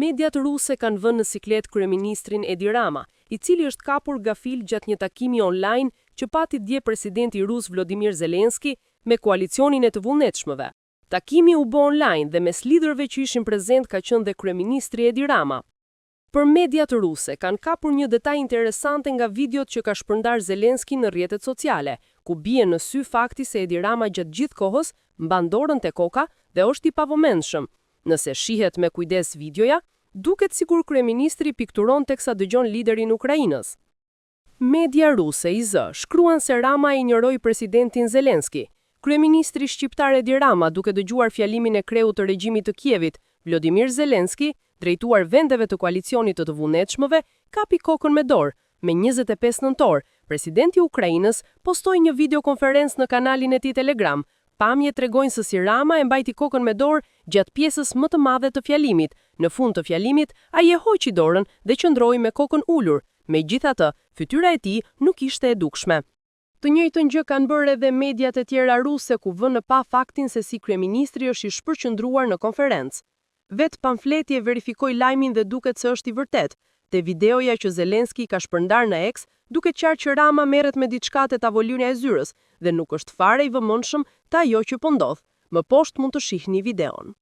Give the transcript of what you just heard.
Mediat ruse kanë vënë në siklet kryeministrin Edi Rama, i cili është kapur gafil gjatë një takimi online që pati dje presidenti rus Volodymyr Zelensky me koalicionin e të vullnetshmëve. Takimi u bë online dhe mes liderëve që ishin prezent ka qenë dhe kryeministri Edi Rama. Për mediat ruse kanë kapur një detaj interesante nga videot që ka shpërndar Zelensky në rrjetet sociale, ku bie në sy fakti se Edi Rama gjatë gjithë kohës mban dorën te koka dhe është i pavëmendshëm. Nëse shihet me kujdes videoja, duket sikur kryeministri pikturon teksa dëgjon liderin Ukrainës. Media ruse IZ shkruan se Rama i injoroi presidentin Zelensky. Kryeministri shqiptar Edi Rama, duke dëgjuar fjalimin e kreut të regjimit të Kievit, Volodymyr Zelensky, drejtuar vendeve të koalicionit të vullnetshmëve, kapi kokën me dorë. Me 25 nëntor, presidenti i Ukrainës postoi një videokonferencë në kanalin e tij Telegram. Pamjet tregojnë se si Rama e mbajti kokën me dorë gjatë pjesës më të madhe të fjalimit. Në fund të fjalimit, ai e hoqi dorën dhe qëndroi me kokën ulur. Megjithatë, fytyra e tij nuk ishte e dukshme. Të njëjtën gjë kanë bërë edhe mediat e tjera ruse, ku vënë pa faktin se si kryeministri është i shpërqendruar në konferencë. Vet pamfleti e verifikoi lajmin dhe duket se është i vërtet. Te videoja që Zelensky ka shpërndar në X, duket qartë që Rama merret me diçka te tavolina e zyrës dhe nuk është fare i vëmendshëm te ajo që po ndodh. Më poshtë mund të shihni videon.